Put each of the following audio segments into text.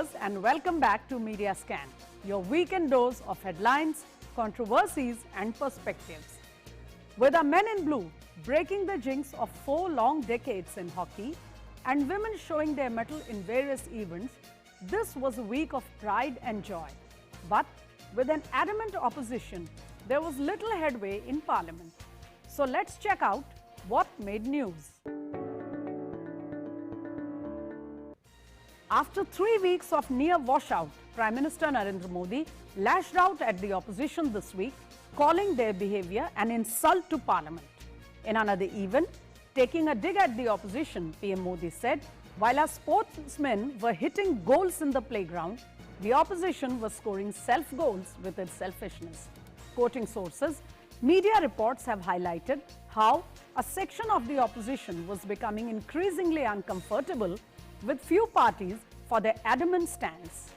viewers, and welcome back to Media Scan, your weekend dose of headlines, controversies and perspectives. With our men in blue breaking the jinx of 4 long decades in hockey and women showing their mettle in various events, this was a week of pride and joy. But with an adamant opposition, there was little headway in Parliament. So let's check out what made news. After 3 weeks of near washout, Prime Minister Narendra Modi lashed out at the opposition this week, calling their behaviour an insult to Parliament. In another event, taking a dig at the opposition, PM Modi said, while our sportsmen were hitting goals in the playground, the opposition was scoring self-goals with its selfishness. Quoting sources, media reports have highlighted how a section of the opposition was becoming increasingly uncomfortable with few parties for their adamant stance.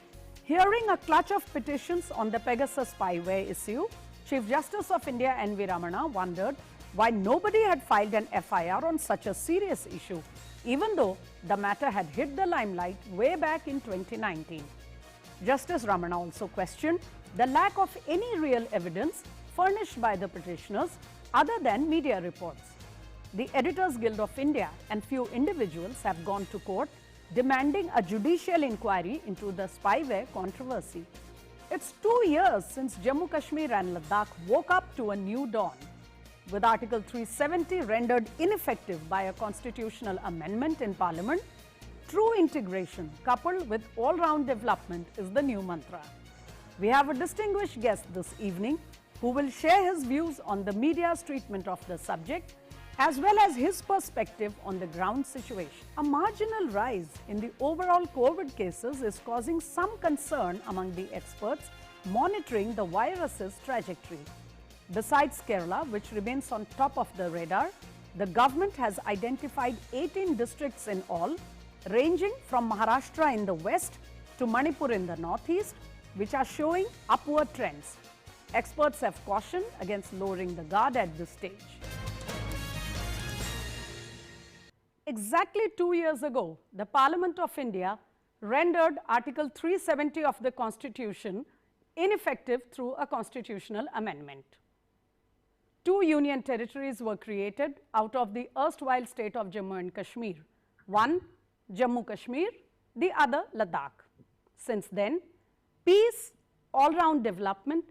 Hearing a clutch of petitions on the Pegasus spyware issue, Chief Justice of India N.V. Ramana wondered why nobody had filed an FIR on such a serious issue, even though the matter had hit the limelight way back in 2019. Justice Ramana also questioned the lack of any real evidence furnished by the petitioners other than media reports. The Editors Guild of India and few individuals have gone to court demanding a judicial inquiry into the spyware controversy. It's 2 years since Jammu Kashmir and Ladakh woke up to a new dawn. With Article 370 rendered ineffective by a constitutional amendment in Parliament, true integration coupled with all-round development is the new mantra. We have a distinguished guest this evening who will share his views on the media's treatment of the subject as well as his perspective on the ground situation. A marginal rise in the overall COVID cases is causing some concern among the experts monitoring the virus's trajectory. Besides Kerala, which remains on top of the radar, the government has identified 18 districts in all, ranging from Maharashtra in the west to Manipur in the northeast, which are showing upward trends. Experts have cautioned against lowering the guard at this stage. Exactly 2 years ago, the Parliament of India rendered Article 370 of the Constitution ineffective through a constitutional amendment. 2 union territories were created out of the erstwhile state of Jammu and Kashmir. One, Jammu Kashmir, the other, Ladakh. Since then, peace, all-round development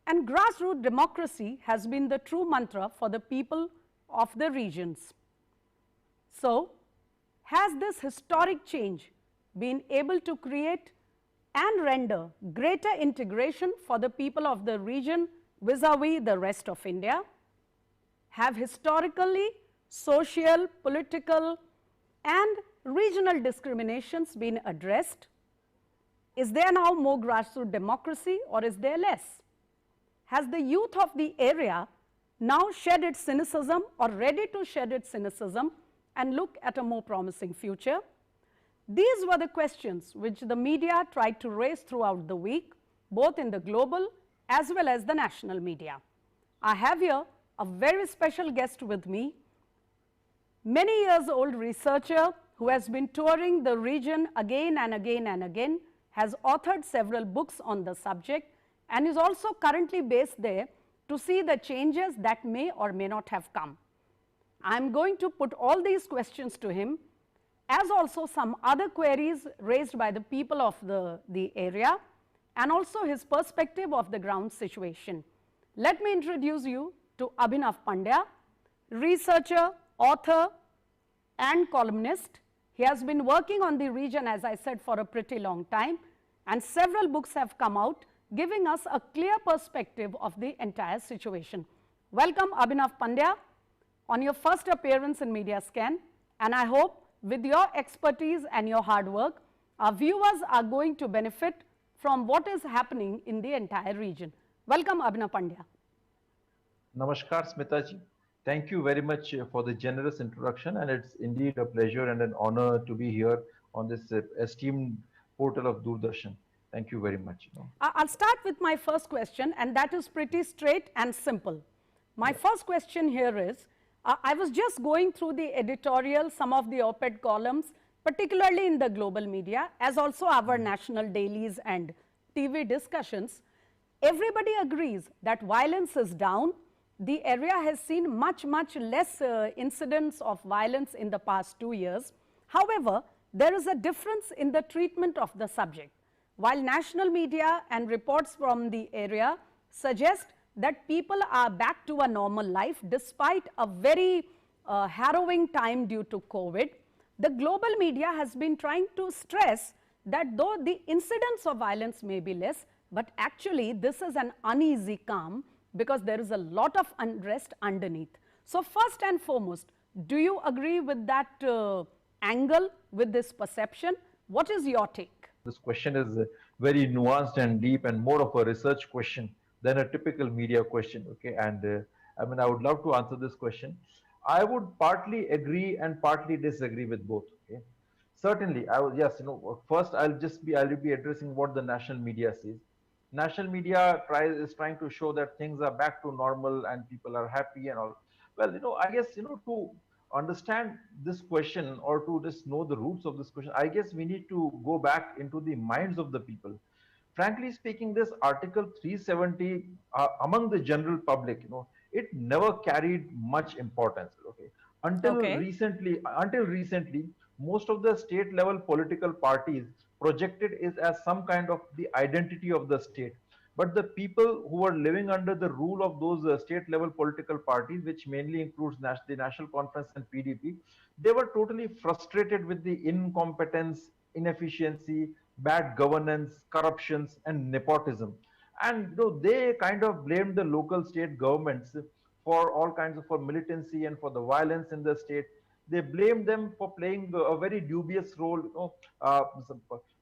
and grassroots democracy has been the true mantra for the people of the regions. So, has this historic change been able to create and render greater integration for the people of the region vis-a-vis the rest of India? Have historically, social, political and regional discriminations been addressed? Is there now more grassroots democracy or is there less? Has the youth of the area now shed its cynicism or ready to shed its cynicism and look at a more promising future? These were the questions which the media tried to raise throughout the week, both in the global as well as the national media. I have here a very special guest with me, many years old researcher who has been touring the region again and again and again, has authored several books on the subject and is also currently based there to see the changes that may or may not have come. I am going to put all these questions to him, as also some other queries raised by the people of the area and also his perspective of the ground situation. Let me introduce you to Abhinav Pandya, researcher, author and columnist. He has been working on the region, as I said, for a pretty long time, and several books have come out giving us a clear perspective of the entire situation. Welcome Abhinav Pandya on your first appearance in Media Scan, and I hope with your expertise and your hard work, our viewers are going to benefit from what is happening in the entire region. Welcome Abhinav Pandya. Namaskar Smita ji. Thank you very much for the generous introduction, and it's indeed a pleasure and an honor to be here on this esteemed portal of Doordarshan. Thank you very much. I'll start with my first question, and that is pretty straight and simple. My first question here is, I was just going through the editorial, some of the op-ed columns particularly in the global media, as also our national dailies and TV discussions, everybody agrees that violence is down. The area has seen much less incidents of violence in the past 2 years. However, there is a difference in the treatment of the subject. While national media and reports from the area suggest that people are back to a normal life despite a very harrowing time due to COVID, the global media has been trying to stress that though the incidence of violence may be less, but actually this is an uneasy calm because there is a lot of unrest underneath. So first and foremost, do you agree with that angle, with this perception? What is your take? This question is very nuanced and deep and more of a research question than a typical media question. Okay, and I mean, I would love to answer this question. I would partly agree and partly disagree with both. Okay, certainly, I will. Yes, first I'll be addressing what the national media says. National media is trying to show that things are back to normal and people are happy and all. Well, I guess to understand this question or to just know the roots of this question, I guess we need to go back into the minds of the people. Frankly speaking, this Article 370 among the general public, it never carried much importance. Okay, Okay. until recently, most of the state level political parties projected it as some kind of the identity of the state. But the people who are living under the rule of those state level political parties, which mainly includes the National Conference and PDP, they were totally frustrated with the incompetence, inefficiency, bad governance, corruptions, and nepotism. And they kind of blamed the local state governments for all kinds of for militancy and for the violence in the state. They blamed them for playing a very dubious role,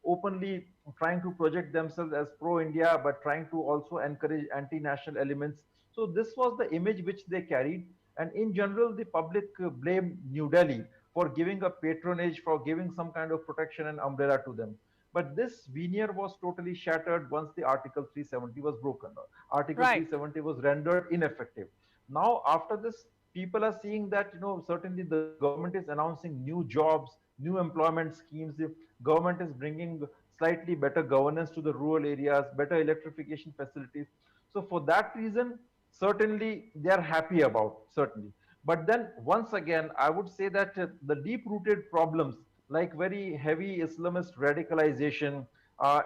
openly trying to project themselves as pro-India, but trying to also encourage anti-national elements. So this was the image which they carried. And in general, the public blamed New Delhi for giving a patronage, for giving some kind of protection and umbrella to them. But this veneer was totally shattered once the Article 370 was broken. Article Right. 370 was rendered ineffective. Now, after this, people are seeing that certainly the government is announcing new jobs, new employment schemes. The government is bringing slightly better governance to the rural areas, better electrification facilities. So for that reason, certainly they are happy about, certainly. But then once again, I would say that the deep rooted problems like very heavy Islamist radicalization,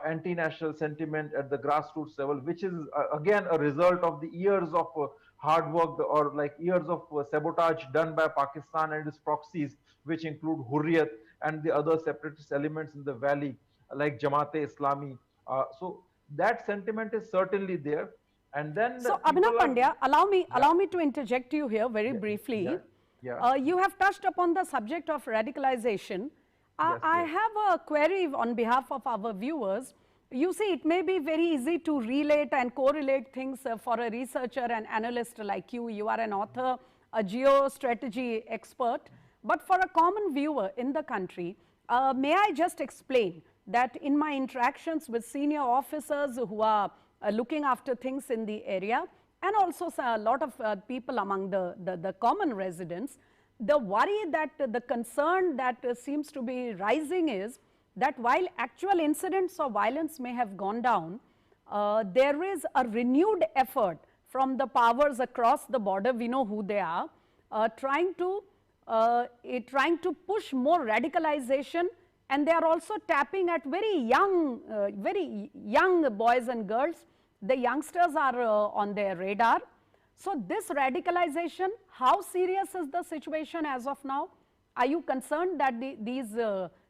anti-national sentiment at the grassroots level, which is again a result of the years of hard work or like years of sabotage done by Pakistan and its proxies, which include Hurriyat and the other separatist elements in the valley, like Jamaat-e-Islami. So that sentiment is certainly there. And then So, Abhinav people are, Pandya, yeah, allow me to interject you here very yeah, yeah, briefly. yeah, You have touched upon the subject of radicalization. yes, I yes. have a query on behalf of our viewers. You see, it may be very easy to relate and correlate things for a researcher and analyst like you. You are an author, a geostrategy expert. But for a common viewer in the country, may I just explain that in my interactions with senior officers who are looking after things in the area, and also a lot of people among the common residents, the worry that the concern that seems to be rising is that while actual incidents of violence may have gone down, there is a renewed effort from the powers across the border, we know who they are, trying to push more radicalization, and they are also tapping at very young boys and girls. The youngsters are on their radar. So this radicalization, how serious is the situation as of now? Are you concerned that these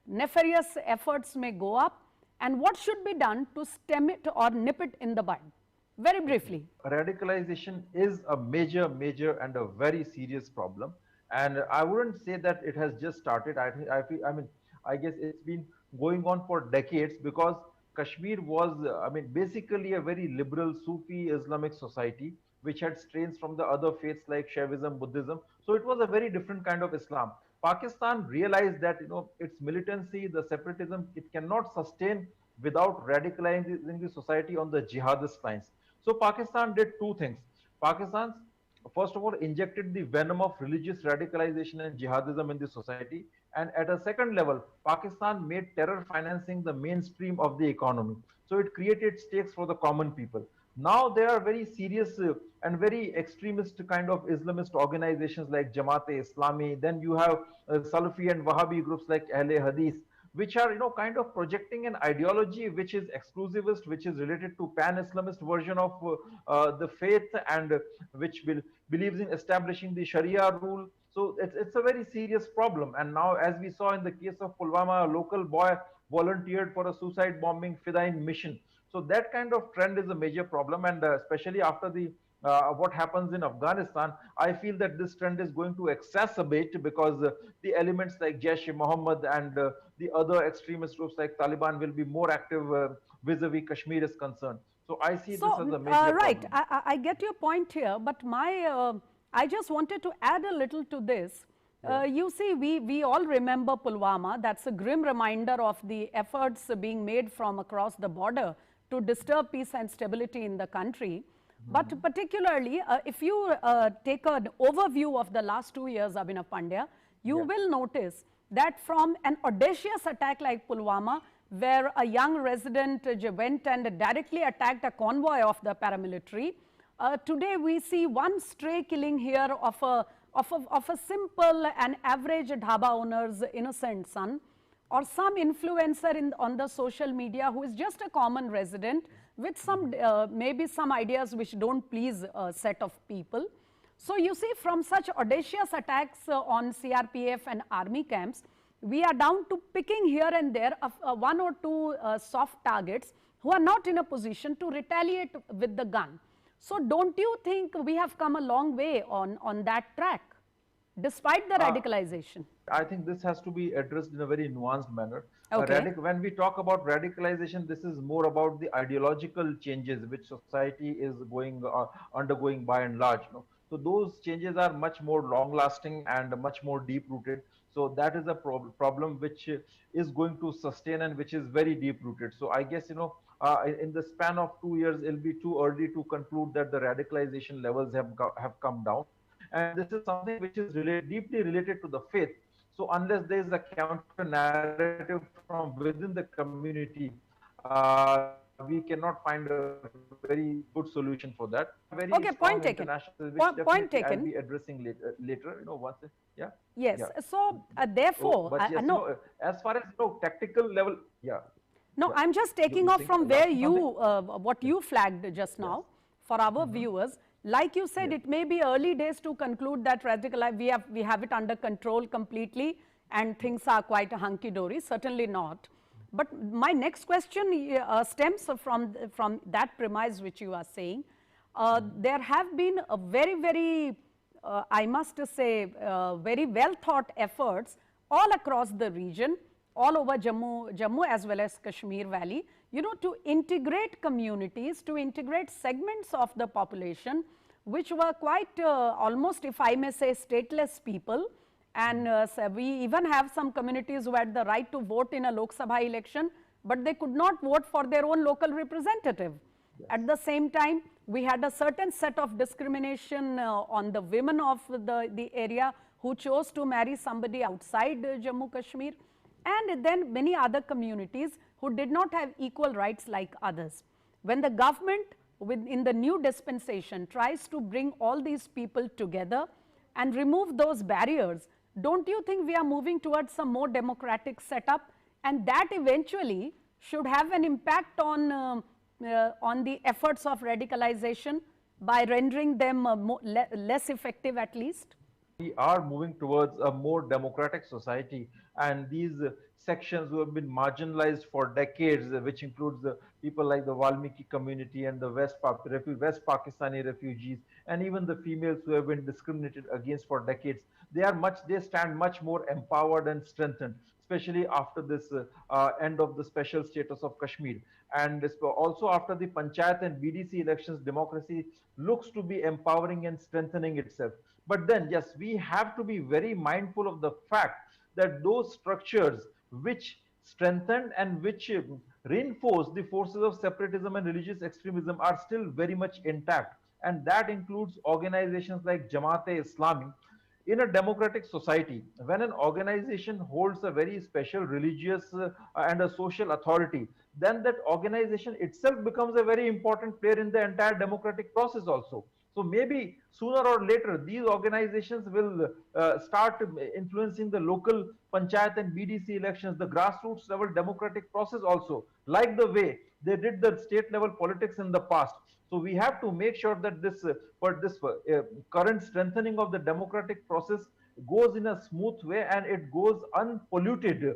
nefarious efforts may go up? And what should be done to stem it or nip it in the bud? Very briefly. Radicalization is a major and a very serious problem. And I wouldn't say that it has just started. I mean, I guess it's been going on for decades because Kashmir was, I mean, basically a very liberal Sufi Islamic society which had strains from the other faiths like Shaivism, Buddhism. So it was a very different kind of Islam. Pakistan realized that its militancy, the separatism, it cannot sustain without radicalizing the society on the jihadist lines. So Pakistan did two things. Pakistan first of all, injected the venom of religious radicalization and jihadism in the society. And at a second level, Pakistan made terror financing the mainstream of the economy. So it created stakes for the common people. Now there are very serious and very extremist kind of Islamist organizations like Jamaat-e-Islami. Then you have Salafi and Wahhabi groups like Ahle Hadith, which are kind of projecting an ideology which is exclusivist, which is related to pan-Islamist version of the faith, and which believes in establishing the Sharia rule. So it's a very serious problem. And now, as we saw in the case of Pulwama, a local boy volunteered for a suicide bombing Fidain mission. So that kind of trend is a major problem, and especially after the what happens in Afghanistan, I feel that this trend is going to exacerbate, because the elements like Jaish-e-Mohammed and the other extremist groups like Taliban will be more active vis-a-vis Kashmir is concerned. So I see this as So, a major right, problem. I get your point here, but I just wanted to add a little to this. Yeah. You see, we all remember Pulwama. That's a grim reminder of the efforts being made from across the border to disturb peace and stability in the country. But particularly, if you take an overview of the last 2 years, Abhinav Pandya, you Yeah. will notice that from an audacious attack like Pulwama, where a young resident went and directly attacked a convoy of the paramilitary, today we see one stray killing here of a simple and average dhaba owner's innocent son, or some influencer on the social media who is just a common resident with some maybe some ideas which don't please a set of people. So you see, from such audacious attacks on CRPF and army camps, we are down to picking here and there of one or two soft targets who are not in a position to retaliate with the gun. So don't you think we have come a long way on that track, despite the radicalization? I think this has to be addressed in a very nuanced manner. Okay. When we talk about radicalization, this is more about the ideological changes which society is undergoing by and large. So those changes are much more long-lasting and much more deep-rooted. So that is a problem which is going to sustain and which is very deep-rooted. So I guess in the span of 2 years, it'll be too early to conclude that the radicalization levels have come down. And this is something which is deeply related to the faith. So unless there is a counter narrative from within the community, we cannot find a very good solution for that. There are very strong international forces which Okay, point definitely taken. I'll be addressing Point later. taken. Once, yeah, yeah. Yes. So Oh, therefore, but yes, no, as far as tactical level, yeah, no, yeah. I'm just You taking you off think from where asking something? what you flagged just Yes. now for our viewers. Like you said, Yes. it may be early days to conclude that we have it under control completely and things are quite hunky-dory. Certainly not. But my next question stems from that premise which you are saying. There have been a very, I must say, very well thought efforts all across the region, all over Jammu as well as Kashmir Valley, to integrate communities, to integrate segments of the population, which were quite almost, if I may say, stateless people. And so we even have some communities who had the right to vote in a Lok Sabha election, but they could not vote for their own local representative. Yes. At the same time, we had a certain set of discrimination on the women of the area who chose to marry somebody outside Jammu Kashmir, and then many other communities who did not have equal rights like others. When the government in the new dispensation tries to bring all these people together and remove those barriers, don't you think we are moving towards some more democratic setup, and that eventually should have an impact on the efforts of radicalization by rendering them less effective at least? We are moving towards a more democratic society, and these sections who have been marginalized for decades, which includes people like the Valmiki community and the West Pakistani refugees, and even the females who have been discriminated against for decades, they stand much more empowered and strengthened, especially after this end of the special status of Kashmir. And also after the Panchayat and BDC elections, democracy looks to be empowering and strengthening itself. But then, yes, we have to be very mindful of the fact that those structures which strengthened and which reinforced the forces of separatism and religious extremism are still very much intact. and that includes organizations like Jamaat-e-Islami. In a democratic society, when an organization holds a very special religious and a social authority, then that organization itself becomes a very important player in the entire democratic process also. So maybe sooner or later, these organizations will start influencing the local panchayat and BDC elections, the grassroots level democratic process also, like the way they did the state level politics in the past. So we have to make sure that this current strengthening of the democratic process goes in a smooth way and it goes unpolluted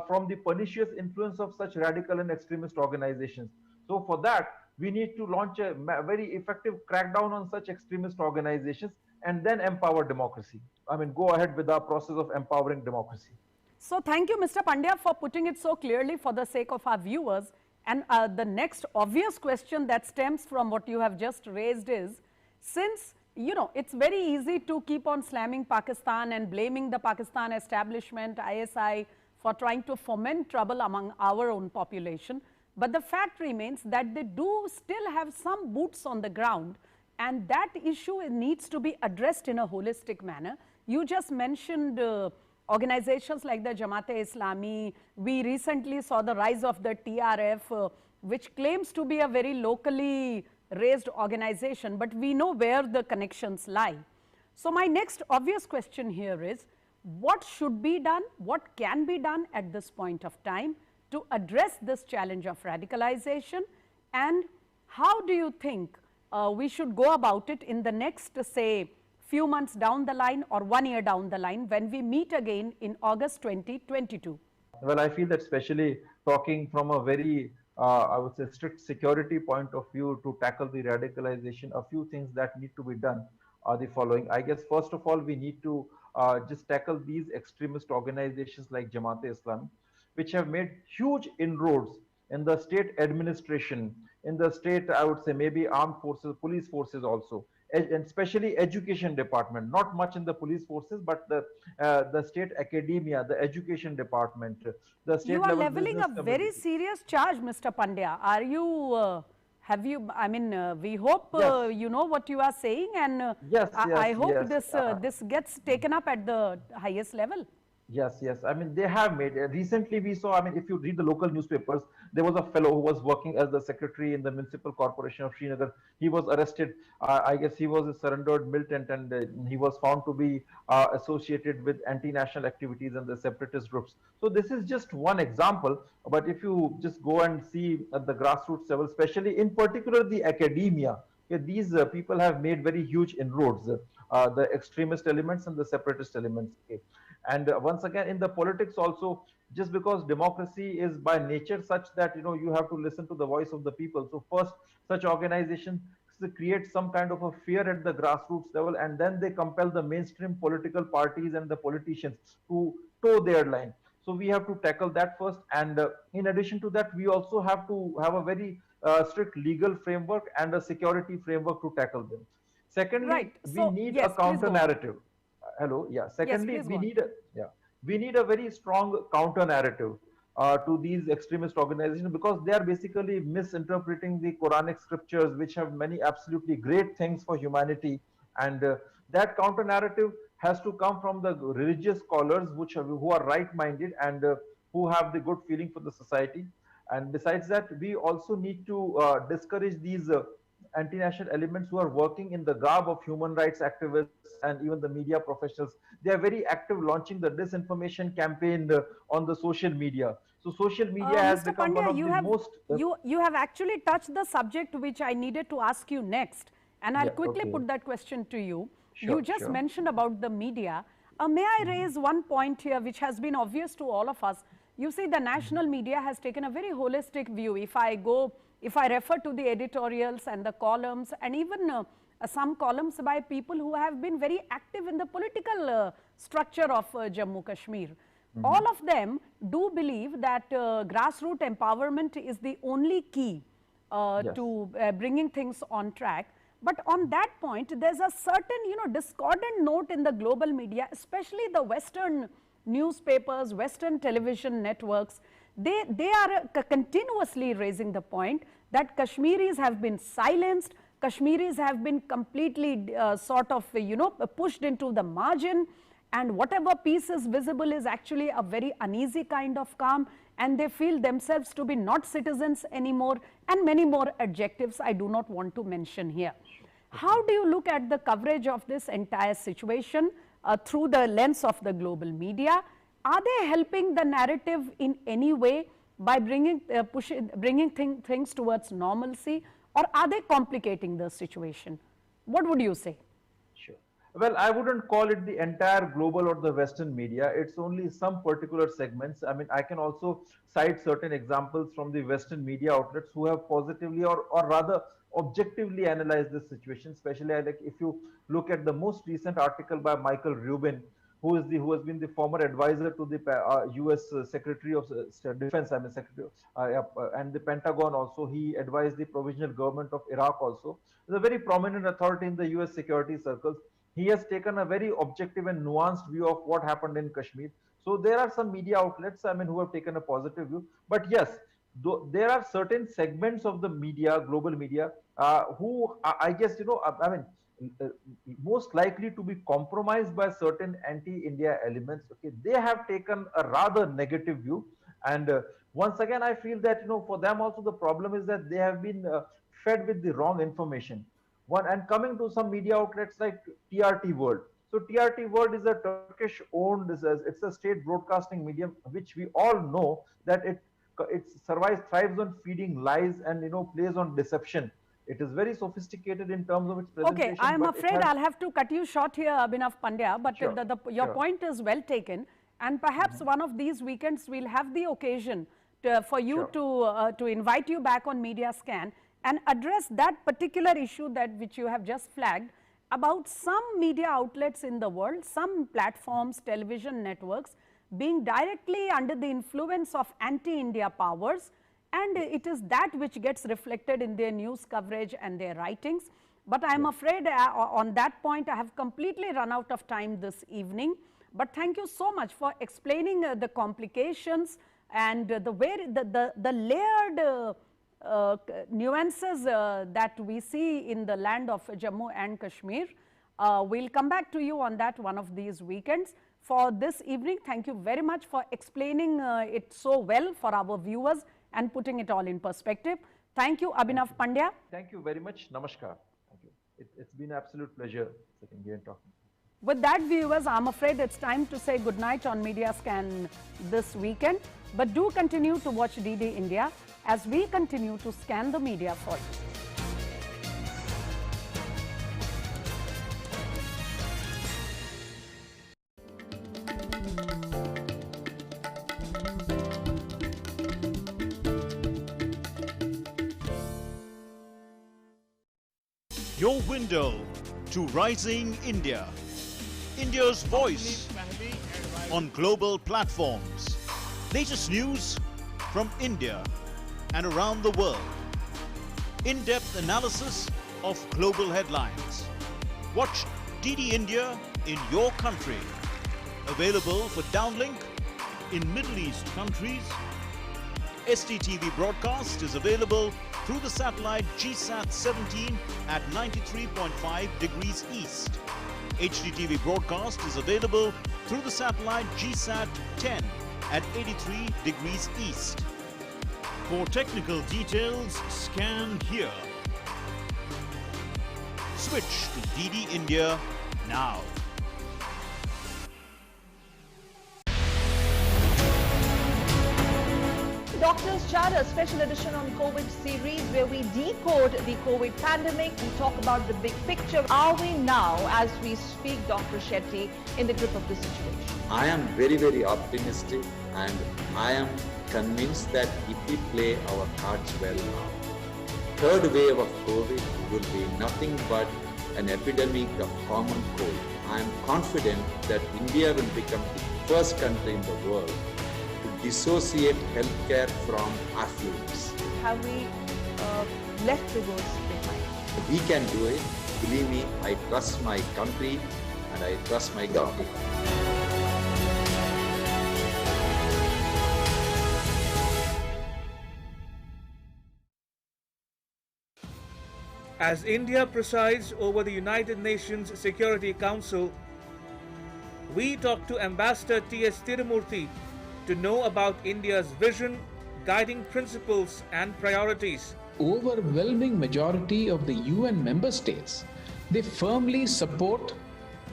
from the pernicious influence of such radical and extremist organizations. So for that, we need to launch a very effective crackdown on such extremist organizations and then empower democracy. I mean, go ahead with our process of empowering democracy. So thank you, Mr. Pandya, for putting it so clearly for the sake of our viewers. And the next obvious question that stems from what you have just raised is, since, you know, it's very easy to keep on slamming Pakistan and blaming the Pakistan establishment, ISI, for trying to foment trouble among our own population. But the fact remains that they do still have some boots on the ground, and that issue needs to be addressed in a holistic manner. You just mentioned organizations like the Jamaat-e-Islami. We recently saw the rise of the TRF, which claims to be a very locally raised organization, but we know where the connections lie. So my next obvious question here is, what should be done, what can be done at this point of time to address this challenge of radicalization, and how do you think we should go about it in the next, say, few months down the line or 1 year down the line when we meet again in August 2022? Well, I feel that especially talking from a very, I would say, strict security point of view to tackle the radicalization, a few things that need to be done are the following. I guess, first of all, we need to just tackle these extremist organizations like Jamaat-e-Islami, which have made huge inroads in the state administration, in the state, I would say, maybe armed forces, police forces also, and especially education department, not much in the police forces, but the state academia, the education department, the state You are level leveling business a community. very serious charge, Mr. Pandya. Are you, have you, I mean, we hope Yes. you know what you are saying, and Yes, I yes, hope yes. this, this gets taken up at the highest level. Yes, yes. I mean, they have made. Recently, we saw. I mean, if you read the local newspapers, there was a fellow who was working as the secretary in the municipal corporation of Srinagar. He was arrested. I guess he was a surrendered militant, and he was found to be associated with anti-national activities and the separatist groups. So this is just one example. But if you just go and see at the grassroots level, especially in particular the academia, okay, these people have made very huge inroads. The extremist elements and the separatist elements. Okay. And once again, in the politics also, just because democracy is by nature such that you have to listen to the voice of the people. So first, such organizations create some kind of a fear at the grassroots level, and then they compel the mainstream political parties and the politicians to toe their line. So we have to tackle that first, and in addition to that, we also have to have a very strict legal framework and a security framework to tackle them. Secondly, Right. we So, need a yes, please counter go on. narrative. Hello, yeah. Yes, Secondly, please go on. we need a very strong counter narrative to these extremist organizations, because they are basically misinterpreting the Quranic scriptures, which have many absolutely great things for humanity, and that counter narrative has to come from the religious scholars, who are right-minded and who have the good feeling for the society. And besides that, we also need to discourage these anti-national elements who are working in the garb of human rights activists and even the media professionals. They are very active launching the disinformation campaign on the social media. So social media has Mr. become one Pandya, of the most you have actually touched the subject which I needed to ask you next, and I'll yeah, quickly okay, put that question to you. You sure, just sure. mentioned about the media. May I raise one point here which has been obvious to all of us? You see, the national media has taken a very holistic view. If I refer to the editorials and the columns, and even some columns by people who have been very active in the political structure of Jammu Kashmir, all of them do believe that grassroots empowerment is the only key Yes. to bringing things on track. But on that point, there's a certain, discordant note in the global media, especially the Western newspapers, Western television networks. They are continuously raising the point that Kashmiris have been silenced, Kashmiris have been completely sort of, pushed into the margin, and whatever peace is visible is actually a very uneasy kind of calm, and they feel themselves to be not citizens anymore, and many more adjectives I do not want to mention here. How do you look at the coverage of this entire situation through the lens of the global media? Are they helping the narrative in any way by bringing things towards normalcy, or are they complicating the situation? What would you say? Sure. Well, I wouldn't call it the entire global or the Western media. It's only some particular segments. I mean, I can also cite certain examples from the Western media outlets who have positively or rather objectively analyzed this situation. Especially, like if you look at the most recent article by Michael Rubin, who has been the former advisor to the U.S. Secretary of Defense, I mean Secretary, and the Pentagon also. He advised the provisional government of Iraq also. He's a very prominent authority in the U.S. security circles. He has taken a very objective and nuanced view of what happened in Kashmir. So there are some media outlets, I mean, who have taken a positive view. But yes, there are certain segments of the media, global media, who I guess, I mean, uh, most likely to be compromised by certain anti-India elements. Okay, they have taken a rather negative view, and once again, I feel that for them also the problem is that they have been fed with the wrong information. One, and coming to some media outlets like TRT World. So TRT World is a Turkish-owned, it's a state broadcasting medium, which we all know that it survives, thrives on feeding lies and plays on deception. It is very sophisticated in terms of its presentation. Okay, I am afraid I'll have to cut you short here, Abhinav Pandya, but Sure, your sure. point is well taken, and perhaps one of these weekends we'll have the occasion for you to invite you back on Media Scan and address that particular issue which you have just flagged about some media outlets in the world, some platforms, television networks being directly under the influence of anti-India powers, and it is that which gets reflected in their news coverage and their writings. But I am afraid on that point I have completely run out of time this evening. But thank you so much for explaining the complications and the layered nuances that we see in the land of Jammu and Kashmir. We'll come back to you on that one of these weekends. For this evening, thank you very much for explaining it so well for our viewers and putting it all in perspective. Thank you, Abhinav Pandya. Thank you very much. Namaskar. Thank you. It's been an absolute pleasure sitting here and talking. With that, viewers, I'm afraid it's time to say goodnight on Media Scan this weekend. But do continue to watch DD India as we continue to scan the media for you. Your window to rising India. India's voice on global platforms. Latest news from India and around the world. In-depth analysis of global headlines. Watch DD India in your country. Available for downlink in Middle East countries. STTV broadcast is available through the satellite GSAT 17 at 93.5 degrees east. HDTV broadcast is available through the satellite GSAT 10 at 83 degrees east. For technical details, scan here. Switch to DD India now. Doctors Charter special edition on COVID series where we decode the COVID pandemic. We talk about the big picture. Are we now, as we speak, Dr. Shetty, in the grip of the situation? I am very, very optimistic, and I am convinced that if we play our cards well now, third wave of COVID will be nothing but an epidemic of common cold. I am confident that India will become the first country in the world to dissociate healthcare from affluence. Have we left the worst behind? We can do it. Believe me, I trust my country and I trust my government. As India presides over the United Nations Security Council, we talked to Ambassador T.S. Tirumurthy to know about India's vision, guiding principles and priorities. Overwhelming majority of the UN member states, they firmly support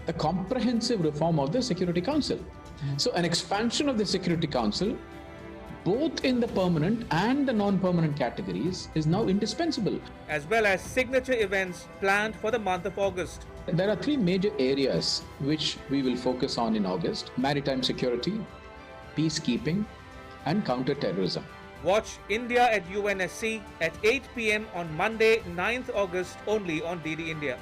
the comprehensive reform of the Security Council. So an expansion of the Security Council, both in the permanent and the non-permanent categories, is now indispensable. As well as signature events planned for the month of August. There are three major areas which we will focus on in August: maritime security, peacekeeping, and counter-terrorism. Watch India at UNSC at 8 p.m. on Monday, 9th August, only on DD India.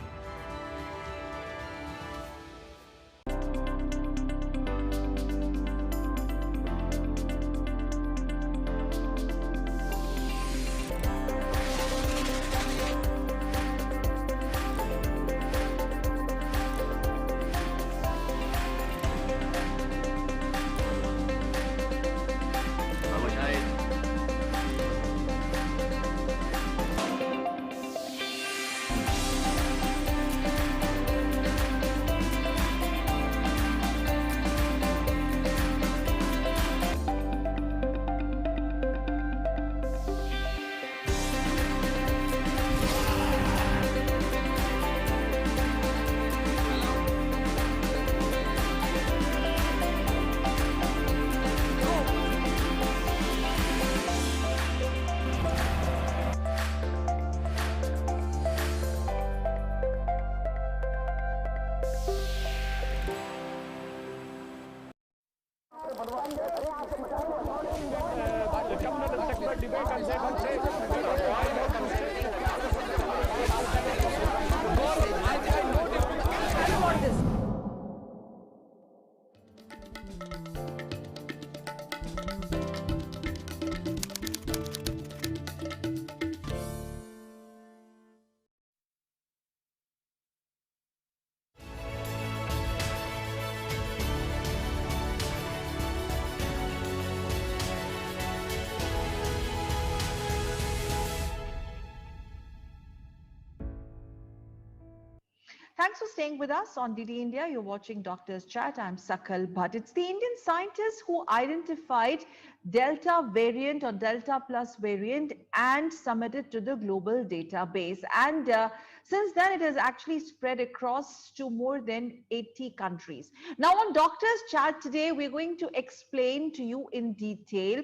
Thanks for staying with us on DD India. You're watching Doctor's Chat. I'm Sakal Bhatt. It's the Indian scientists who identified Delta variant or Delta plus variant and submitted to the global database. And since then, it has actually spread across to more than 80 countries. Now, on Doctor's Chat today, we're going to explain to you in detail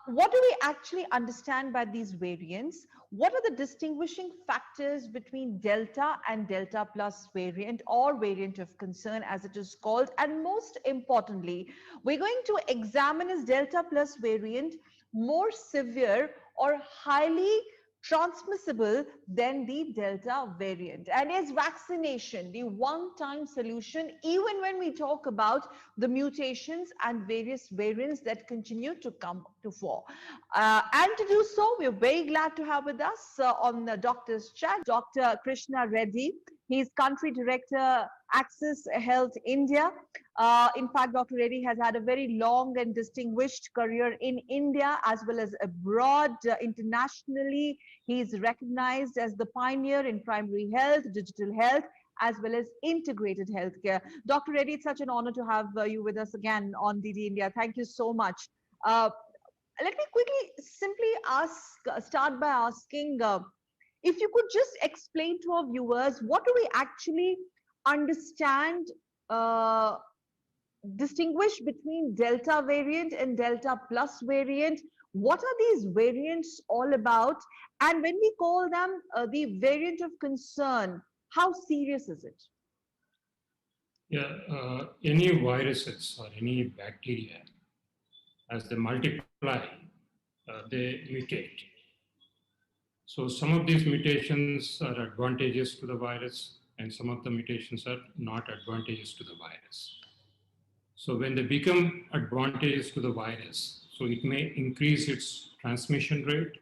what do we actually understand by these variants? What are the distinguishing factors between Delta and Delta plus variant or variant of concern as it is called? And most importantly, we're going to examine is Delta plus variant more severe or highly transmissible than the Delta variant? And is vaccination the one-time solution even when we talk about the mutations and various variants that continue to come to fore? And to do so, we're very glad to have with us on the Doctor's Chat, Dr. Krishna Reddy. He's Country Director, Axis Health India. In fact, Dr. Reddy has had a very long and distinguished career in India as well as abroad. Internationally, he is recognized as the pioneer in primary health, digital health, as well as integrated healthcare. Dr. Reddy, it's such an honor to have you with us again on DD India. Thank you so much. Let me quickly simply start by asking, if you could just explain to our viewers, what do we actually understand, distinguish between Delta variant and Delta plus variant? What are these variants all about? And when we call them the variant of concern, how serious is it? Yeah, any viruses or any bacteria, as they multiply, they mutate. So some of these mutations are advantageous to the virus, and some of the mutations are not advantageous to the virus. So when they become advantageous to the virus, so it may increase its transmission rate,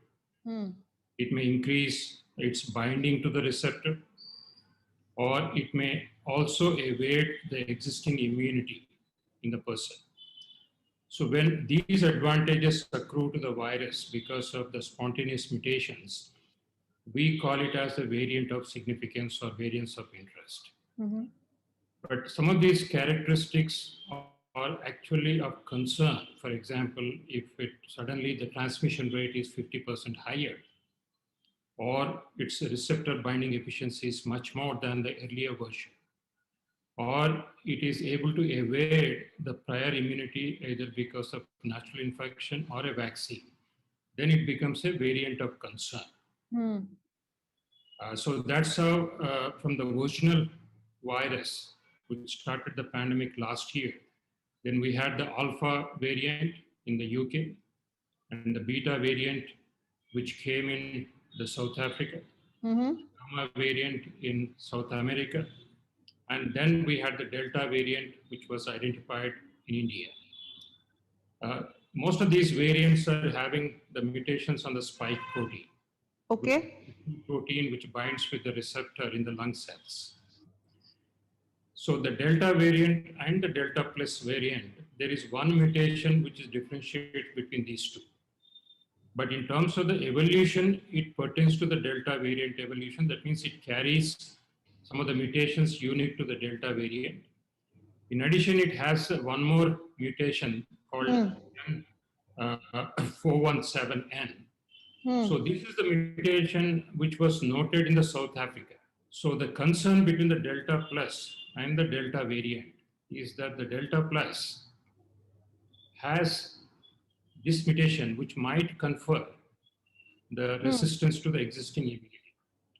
it may increase its binding to the receptor, or it may also evade the existing immunity in the person. So when these advantages accrue to the virus because of the spontaneous mutations, we call it as a variant of significance or variance of interest. But some of these characteristics are actually of concern. For example, if suddenly the transmission rate is 50% higher, or its receptor binding efficiency is much more than the earlier version, or it is able to evade the prior immunity either because of natural infection or a vaccine, then it becomes a variant of concern. So that's how, from the original virus, which started the pandemic last year, then we had the alpha variant in the UK and the beta variant, which came in the South Africa, gamma variant in South America, and then we had the Delta variant, which was identified in India. Most of these variants are having the mutations on the spike protein. Okay. Protein which binds with the receptor in the lung cells. So the Delta variant and the Delta plus variant, there is one mutation which is differentiated between these two. But in terms of the evolution, it pertains to the Delta variant evolution. That means it carries some of the mutations unique to the Delta variant. In addition, it has one more mutation called 417N. So this is the mutation which was noted in the South Africa. So the concern between the Delta plus and the Delta variant is that the Delta plus has this mutation which might confer the resistance to the existing immunity.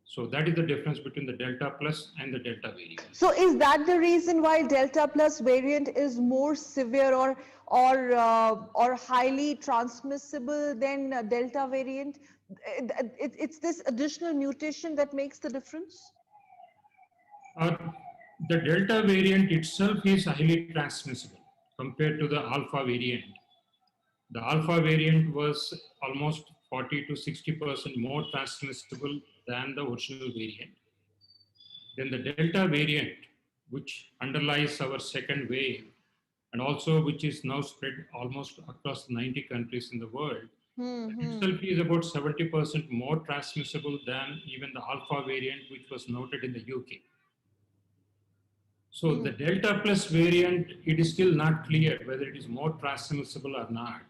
So that is the difference between the Delta plus and the Delta variant. So is that the reason why Delta plus variant is more severe or highly transmissible than Delta variant? It's this additional mutation that makes the difference? The Delta variant itself is highly transmissible compared to the Alpha variant. The Alpha variant was almost 40 to 60% more transmissible than the original variant. Then the Delta variant, which underlies our second wave, and also which is now spread almost across 90 countries in the world, itself is about 70% more transmissible than even the Alpha variant, which was noted in the UK. So the Delta plus variant, it is still not clear whether it is more transmissible or not.